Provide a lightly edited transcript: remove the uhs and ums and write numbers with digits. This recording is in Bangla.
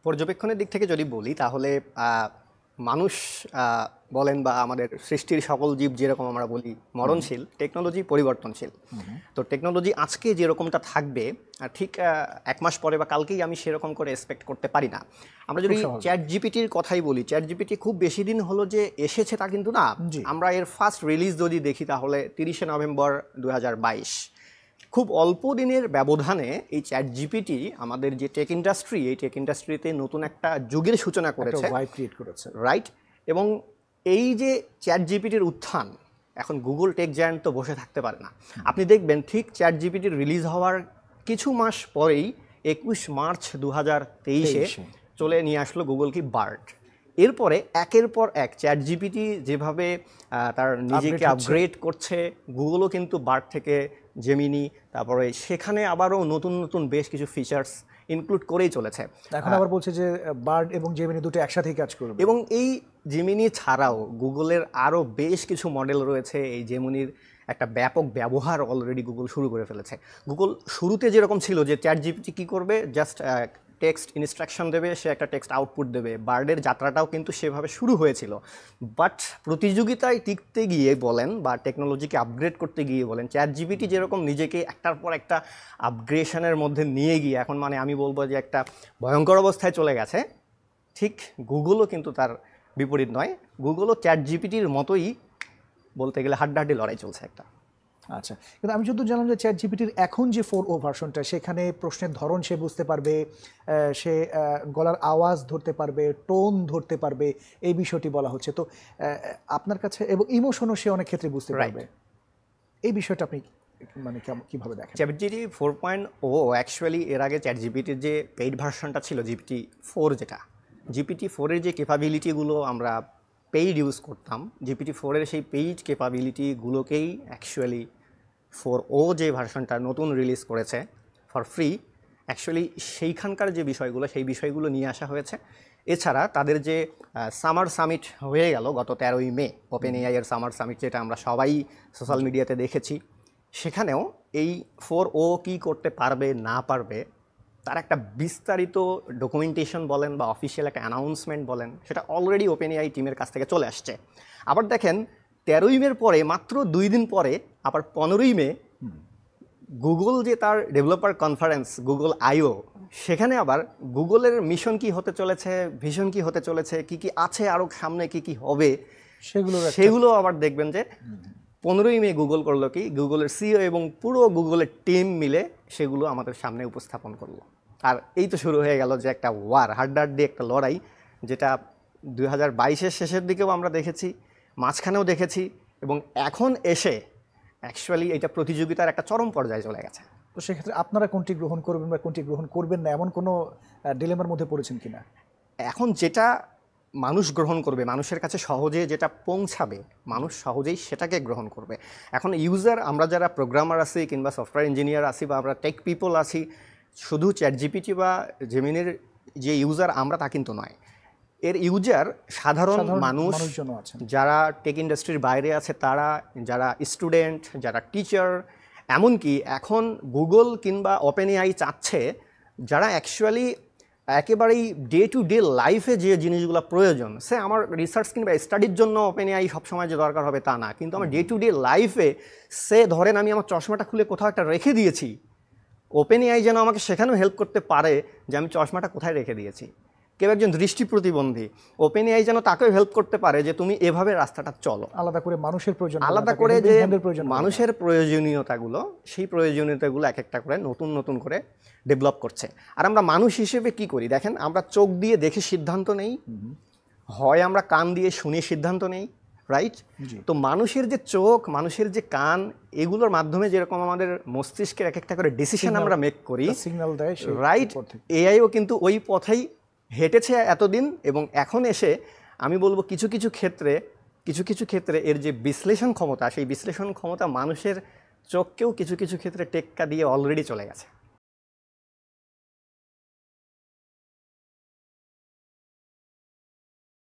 পর্যবেক্ষণের দিক থেকে যদি বলি তাহলে মানুষ বলেন বা আমাদের সৃষ্টির সকল জীব যেরকম আমরা বলি মরণশীল, টেকনোলজি পরিবর্তনশীল। তো টেকনোলজি আজকে যেরকমটা থাকবে ঠিক 1 মাস পরে বা কালকেই আমি সেরকম করে এক্সপেক্ট করতে পারি না। আমরা যদি চ্যাট জিপিটির কথাই বলি, চ্যাট জিপিটি খুব বেশি দিন হলো যে এসেছে তা কিন্তু না। আমরা এর ফার্স্ট রিলিজ যদি দেখি তাহলে 30শে নভেম্বর 2022। খুব অল্প দিনের ব্যবধানে এই চ্যাট জিপিটি আমাদের যে টেক ইন্ডাস্ট্রি, এই টেক ইন্ডাস্ট্রিতে নতুন একটা যুগের সূচনা করেছে, রাইট? এবং এই যে চ্যাট জিপিটির উত্থান, এখন গুগল টেক জায়ান্ট তো বসে থাকতে পারে না। আপনি দেখবেন ঠিক চ্যাট জিপিটির রিলিজ হওয়ার কিছু মাস পরেই 21 মার্চ 2023-এ চলে নিয়ে আসলো গুগল কি বার্ড। এরপরে একের পর এক চ্যাট জিপিটি যেভাবে তার নিজেকে আপগ্রেড করছে, গুগলও কিন্তু বার্ড থেকে জেমিনি, তারপরে সেখানে আবারও নতুন নতুন বেশ কিছু ফিচার্স ইনক্লুড করেই চলেছে। এখন আবার বলছে যে বার্ড এবং জেমিনি দুটো একসাথেই কাজ করবে। এবং এই জেমিনি ছাড়াও গুগলের আরও বেশ কিছু মডেল রয়েছে। এই জেমিনির একটা ব্যাপক ব্যবহার অলরেডি গুগল শুরু করে ফেলেছে। গুগল শুরুতে যেরকম ছিল যে চ্যাট জিপিটি কী করবে, জাস্ট টেক্সট ইনস্ট্রাকশন দেবে, সে একটা টেক্সট আউটপুট দেবে। বার্ডের যাত্রাটাও কিন্তু সেভাবে শুরু হয়েছিল। বাট প্রতিযোগিতায় টিকতে গিয়ে বলেন বা টেকনোলজিকে আপগ্রেড করতে গিয়ে বলেন, চ্যাট জিপিটি যেরকম নিজেকে একটার পর একটা আপগ্রেশনের মধ্যে নিয়ে গিয়ে এখন মানে আমি বলবো যে একটা ভয়ঙ্কর অবস্থায় চলে গেছে, ঠিক গুগলও কিন্তু তার বিপরীত নয়। গুগলও চ্যাট জিপিটির মতোই বলতে গেলে হাড্ডাহাড্ডি লড়াই চলছে একটা। আচ্ছা, কিন্তু আমি যতদূর জানলাম যে চ্যাট জিপিটির এখন যে 4o ভার্সনটা, সেখানে প্রশ্নের ধরন সে বুঝতে পারবে, সে গলার আওয়াজ ধরতে পারবে, টোন ধরতে পারবে, এই বিষয়টি বলা হচ্ছে। তো আপনার কাছে এবং ইমোশনও সে অনেক ক্ষেত্রে বুঝতে পারবে, এই বিষয়টা আপনি মানে কীভাবে দেখেন? চ্যাট জিপিটি 4.0 অ্যাকচুয়ালি এর আগে চ্যাট জিপিটির যে পেইড ভার্সনটা ছিল জিপিটি 4, যেটা জিপিটি 4-এর যে ক্যাপাবিলিটিগুলো আমরা পেইড ইউজ করতাম, জিপিটি 4-এর সেই পেইড ক্যাপাবিলিটিগুলোকেই অ্যাকচুয়ালি 4o যে ভার্সনটা নতুন রিলিজ করেছে ফর ফ্রি, অ্যাকচুয়ালি সেইখানকার যে বিষয়গুলো সেই বিষয়গুলো নিয়ে আসা হয়েছে। এছাড়া তাদের যে সামার সামিট হয়ে গেল গত 13ই মে, ওপেন এআই এর সামার সামিট, যেটা আমরা সবাই সোশ্যাল মিডিয়াতে দেখেছি, সেখানেও এই 4o কী করতে পারবে না পারবে তার একটা বিস্তারিত ডকুমেন্টেশন বলেন বা অফিসিয়াল একটা অ্যানাউন্সমেন্ট বলেন, সেটা অলরেডি ওপেন এআই টিমের কাছ থেকে চলে আসছে। আবার দেখেন 13ই মের পরে মাত্র 2 দিন পরে আবার 15ই মে গুগল যে তার ডেভেলপার কনফারেন্স গুগল আইও, সেখানে আবার গুগলের মিশন কি হতে চলেছে, ভিশন কি হতে চলেছে, কি কি আছে আরও সামনে কি কি হবে, সেগুলো আবার দেখবেন যে 15ই মে গুগল করলো কি, গুগলের সিইও এবং পুরো গুগলের টিম মিলে সেগুলো আমাদের সামনে উপস্থাপন করলো। আর এই তো শুরু হয়ে গেল যে একটা ওয়ার, হাড্ডাহাড্ডি একটা লড়াই, যেটা 2022-এর শেষের দিকেও আমরা দেখেছি, মাঝখানেও দেখেছি, এবং এখন এসে অ্যাকচুয়ালি এটা প্রতিযোগিতার একটা চরম পর্যায়ে চলে গেছে। তো সেক্ষেত্রে আপনারা কোনটি গ্রহণ করবেন বা কোনটি গ্রহণ করবেন না, এমন কোনো ডিলেমার মধ্যে পড়েছেন কিনা? এখন যেটা মানুষ গ্রহণ করবে, মানুষের কাছে সহজে যেটা পৌঁছাবে, মানুষ সহজেই সেটাকে গ্রহণ করবে। এখন ইউজার, আমরা যারা প্রোগ্রামার আছি কিংবা সফটওয়্যার ইঞ্জিনিয়ার আছি বা আমরা টেক পিপল আছি, শুধু চ্যাট জিপিটি বা জেমিনির যে ইউজার আমরা তা কিন্তু নয়। এর ইউজার সাধারণ মানুষ, যারা টেক ইন্ডাস্ট্রির বাইরে আছে তারা, যারা স্টুডেন্ট, যারা টিচার, এমনকি এখন গুগল কিংবা ওপেন এআই চাচ্ছে যারা অ্যাকচুয়ালি একেবারেই ডে টু ডে লাইফে যে জিনিসগুলো প্রয়োজন, সে আমার রিসার্চ কিংবা স্টাডির জন্য ওপেন এআই সবসময় যে দরকার হবে তা না, কিন্তু আমার ডে টু ডে লাইফে সে ধরেন আমি আমার চশমাটা খুলে কোথাও একটা রেখে দিয়েছি, ওপেন এআই যেন আমাকে সেখানেও হেল্প করতে পারে যে আমি চশমাটা কোথায় রেখে দিয়েছি। কেউ একজন দৃষ্টি প্রতিবন্ধী, ওপেন এআই যেন তাকেও হেল্প করতে পারে যে তুমি এভাবে রাস্তাটা চলো। আলাদা করে মানুষের প্রয়োজন, আলাদা করে যে মানুষের প্রয়োজনীয়তাগুলো, সেই প্রয়োজনীয়তাগুলো এক একটা করে নতুন নতুন করে ডেভেলপ করছে। আর আমরা মানুষ হিসেবে কি করি দেখেন, আমরা চোখ দিয়ে দেখে সিদ্ধান্ত নেই, হয় আমরা কান দিয়ে শুনে সিদ্ধান্ত নেই, রাইট? তো মানুষের যে চোখ, মানুষের যে কান, এগুলোর মাধ্যমে যেরকম আমাদের মস্তিষ্কের এক একটা করে ডিসিশন আমরা মেক করি, সিগন্যাল দেয়, রাইট? এআইও কিন্তু ওই পথেই হেঁটেছে এতদিন, এবং এখন এসে আমি বলবো কিছু কিছু ক্ষেত্রে এর যে বিশ্লেষণ ক্ষমতা, সেই বিশ্লেষণ ক্ষমতা মানুষের চোখকেও কিছু কিছু ক্ষেত্রে টেক্কা দিয়ে অলরেডি চলে গেছে।